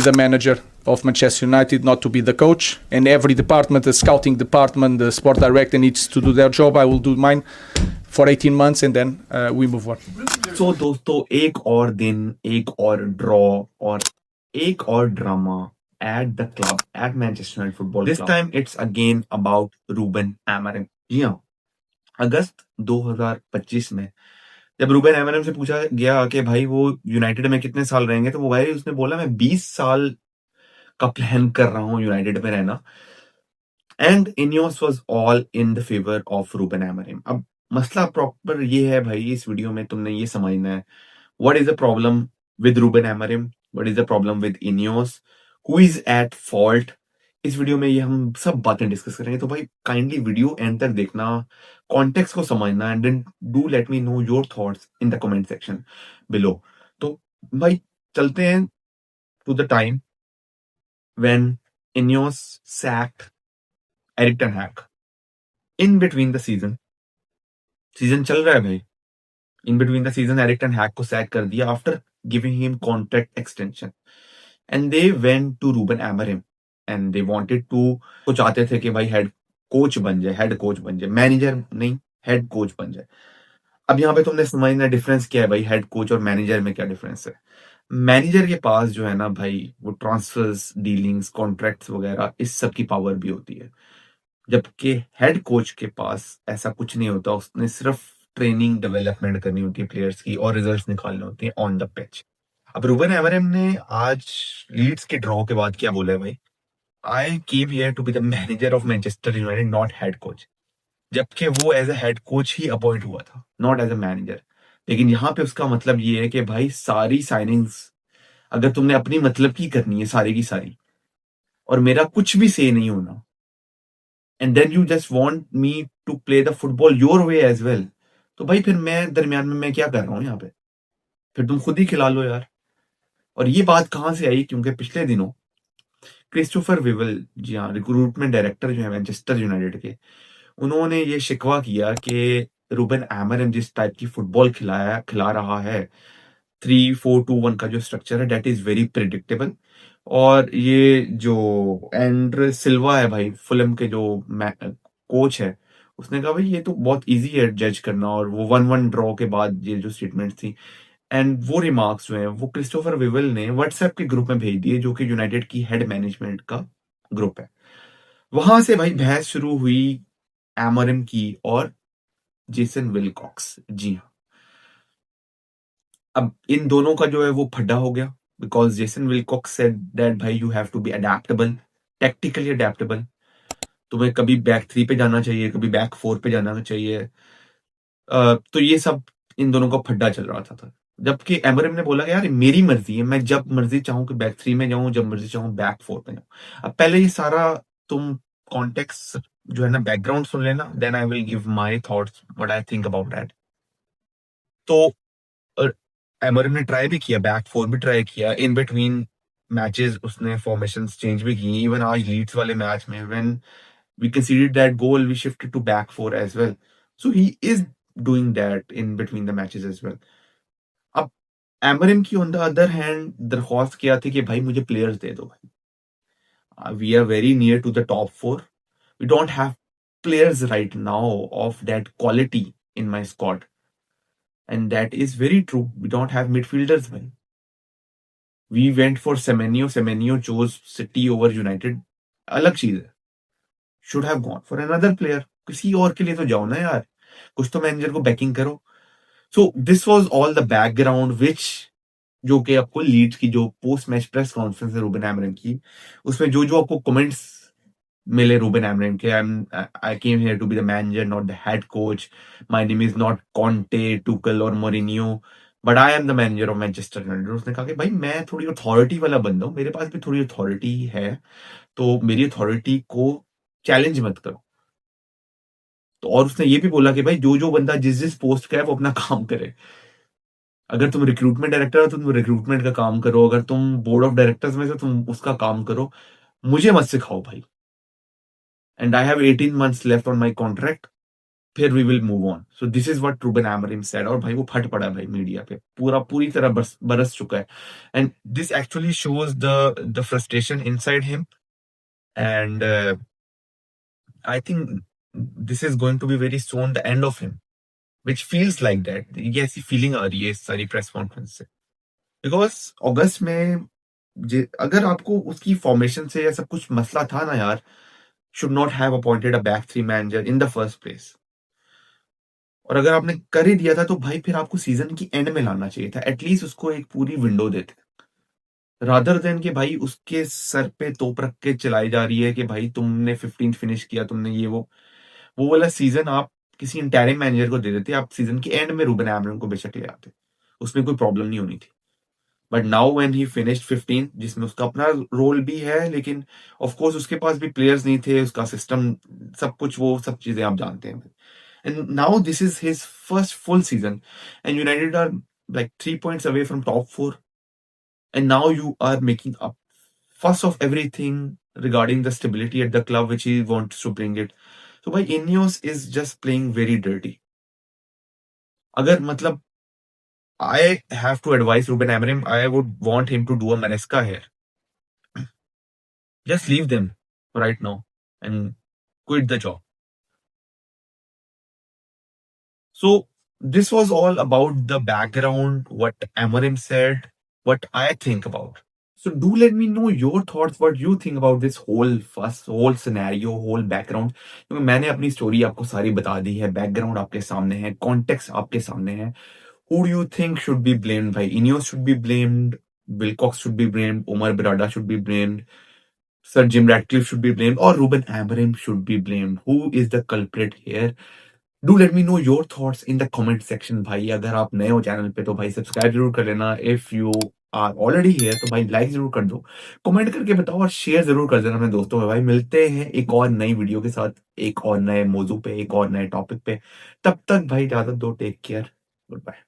the manager of Manchester United, not to be the coach. And every department, the scouting department, the sport director needs to do their job. I will do mine for 18 months and then we move on. So दोस्तों, एक और दिन, एक और draw और एक और drama at the club, at Manchester United Football Club. This time it's again about Ruben Amorim. जी हाँ, अगस्त 2025 में जब रूबेन एमोरिम से पूछा गया कि भाई वो यूनाइटेड में कितने साल रहेंगे, तो वो भाई उसने बोला मैं 20 साल का प्लान कर रहा हूं यूनाइटेड में रहना. And Ineos was all in the favour of Ruben Amorim. अब मसला प्रॉपर ये है भाई, इस वीडियो में तुमने ये समझना है what is the problem with Ruben Amorim, what is the problem with Ineos, who is at fault. इस वीडियो में ये हम सब बातें डिस्कस करेंगे. तो भाई काइंडली वीडियो एंड तक देखना, कॉन्टेक्स्ट को समझना, and then do let me know your thoughts in the comment section below. तो भाई चलते हैं to the time when Ineos sacked Erik ten Hag. In between the season चल रहा है भाई, in between the season Erik ten Hag को sack कर दिया after giving him contract extension. And they went to Ruben Amorim and they wanted to, वो चाहते थे कि भाई हेड कोच बन जाए, मैनेजर नहीं, हेड कोच बन जाए. अब यहाँ पे तुमने समझना डिफरेंस क्या है भाई, हेड कोच और मैनेजर में क्या डिफरेंस है. मैनेजर के पास जो है ना भाई, वो ट्रांसफर्स, डीलिंग्स, कॉन्ट्रैक्ट्स वगैरह इस सब की पावर भी होती है, जबकि हेड कोच के पास ऐसा कुछ नहीं होता. उसने सिर्फ ट्रेनिंग डेवलपमेंट करनी होती है प्लेयर्स की और रिजल्ट्स निकालने होते हैं ऑन द पिच. अब रूबेन एमोरिम ने आज लीड्स के ड्रॉ के बाद क्या बोला है भाई, I came here to be the manager of Manchester United, not head coach. जबकि वो एज अ हेड कोच ही अपॉइंट हुआ था, नॉट एज अ मैनेजर. लेकिन यहाँ पे उसका मतलब ये है कि भाई सारी साइनिंग्स अगर तुमने अपनी मतलब की करनी है सारी की सारी, और मेरा कुछ भी से नहीं होना, and then you just want me to play the football your way as well, तो भाई फिर मैं दरमियान में मैं क्या कर रहा हूँ यहाँ पे, फिर तुम खुद ही खिला लो यार. और ये बात कहाँ से आई, क्योंकि पिछले दिनों क्रिस्टोफर विवल, जी हाँ, रिक्रूटमेंट डायरेक्टर जो है मैनचेस्टर यूनाइटेड के, उन्होंने ये शिकवा किया कि रूबेन एमोरिम जिस टाइप की फुटबॉल खिला रहा है, 3-4-2-1 का जो स्ट्रक्चर है, डेट इज वेरी प्रिडिक्टेबल. और ये जो एंड्रे सिल्वा है भाई, फुलम के जो कोच है, उसने कहा भाई ये तो बहुत इजी है जज करना. और वो 1-1 ड्रॉ के बाद ये जो स्टेटमेंट थी एंड वो रिमार्क्स जो है वो क्रिस्टोफर विवल ने व्हाट्सएप के ग्रुप में भेज दिए, जो कि यूनाइटेड की हेड मैनेजमेंट का ग्रुप है. वहां से भाई बहस शुरू हुई एमोरिम की और जेसन विलकॉक्स. जी हाँ, अब इन दोनों का जो है वो फड्डा हो गया, because Jason Wilcox said that भाई you have to be adaptable, tactically adaptable. तुम्हें कभी बैक 3 पे जाना चाहिए, कभी बैक 4 पे जाना चाहिए. तो ये सब इन दोनों का फड्डा चल रहा था. जबकि एमोरिम ने बोला कि यार मेरी मर्जी है, मैं जब मर्जी चाहूं कि बैक 3 में जाऊं, जब मर्जी चाहूं बैक 4 में जाऊं. अब पहले ये सारा तुम कॉन्टेक्स्ट जो है ना, बैकग्राउंड सुन लेना, then I will give my thoughts what I think about that. तो एमोरिम ने ट्राई भी किया, बैक 4 भी ट्राई किया, इन बिटवीन मैचेस उसने फॉर्मेशंस चेंज भी की. इवन आज लीड्स वाले मैच में when we conceded that goal, we shifted to back 4 as well. So he is doing that in between the matches as well. अब Amorim की on the other hand दरख्वास्त क्या थी कि भाई मुझे प्लेयर्स दे दो भाई, we are very near to the top 4, we don't have players right now of that quality in my squad, and that is very true. We don't have midfielders भाई. We went for Semenyo chose City over United, अलग चीज है. Should have gone for another player, किसी और के लिए तो जाओ ना यार, कुछ तो मैनेजर को बैकिंग करो. So this was all the background which, जो कि आपको लीड्स की जो पोस्ट मैच प्रेस कॉन्फ्रेंस है रूबेन एमोरिम की, उसमें जो जो आपको कमेंट्स मिले रूबेन एमोरिम के, I came here to be the manager not the head coach, my name is not Conte, Tuchel or Mourinho, but I am the manager of Manchester United. उसने कहा कि भाई मैं थोड़ी अथॉरिटी वाला बंदा हूं, मेरे पास भी थोड़ी अथॉरिटी है, तो मेरी अथॉरिटी को चैलेंज मत करो. तो और उसने ये भी बोला कि भाई जो जो बंदा जिस जिस पोस्ट का है वो अपना काम करे. अगर तुम रिक्रूटमेंट डायरेक्टर हो तो तुम रिक्रूटमेंट का काम करो, अगर तुम बोर्ड ऑफ डायरेक्टर्स में से तुम उसका काम करो, मुझे मत सिखाओ भाई. And I have 18 months left on my contract, फिर we will move on. So this is what Ruben Amorim said, और भाई वो फट पड़ा भाई मीडिया पे, पूरी तरह बरस चुका है। And this actually shows the frustration inside him, and I think this is going to be very soon the end of him, which feels like that. ये ऐसी फीलिंग आ रही है इस सारी प्रेस कॉन्फ्रेंस से, बिकॉज अगस्त में अगर आपको उसकी फॉर्मेशन से या सब कुछ मसला था ना यार, should not have appointed a back three manager in the first place. और अगर आपने कर ही दिया था तो भाई फिर आपको सीजन की एंड में लाना चाहिए था, एटलीस्ट उसको एक पूरी विंडो देते, रादर देन कि भाई उसके सर पे तोप रख के चलाई जा रही है कि भाई तुमने 15 फिनिश किया, तुमने ये वो वाला सीजन आप किसी इंटरिम मैनेजर को दे देते, आप सीजन के एंड में रूबन एमरिम को बेशक ले आते, उसमें कोई प्रॉब्लम नहीं होनी थी। But now when he finished 15, जिसमें उसका अपना रोल भी है, लेकिन ऑफ कोर्स उसके पास भी प्लेयर्स नहीं थे, उसका सिस्टम सब कुछ, वो सब चीजें आप जानते हैं। And now this is his first full season, and United are like 3 points away from top 4, and now you are making a fuss of everything regarding the stability at the club which he wants to bring it. So by Ineos is just playing very dirty. अगर मतलब I have to advise Ruben Amorim, I would want him to do a Maresca here. Just leave them right now and quit the job. So this was all about the background, what Amorim said, what I think about. So do let me know your thoughts, what you think about this whole fuss, whole scenario, whole background. क्योंकि मैंने अपनी story आपको सारी बता दी है, background आपके सामने है, कॉन्टेक्स्ट आपके सामने है. Who do you think should be blamed? भाई Ineos should be blamed, Wilcox should be blamed, Omar Berrada should be blamed, Sir Jim Ratcliffe should be blamed, or Ruben Amorim should be blamed? Who is the culprit here? Do let me know your thoughts in the comment section भाई. अगर आप नए हो channel पे तो भाई subscribe जरूर कर लेना. If you are already here तो भाई लाइक जरूर कर दो, कमेंट करके बताओ और शेयर जरूर कर देना अपने दोस्तों में. भाई मिलते हैं एक और नई वीडियो के साथ, एक और नए मौजू पे, एक और नए टॉपिक पे. तब तक भाई इजाजत दो, टेक केयर, गुड बाय.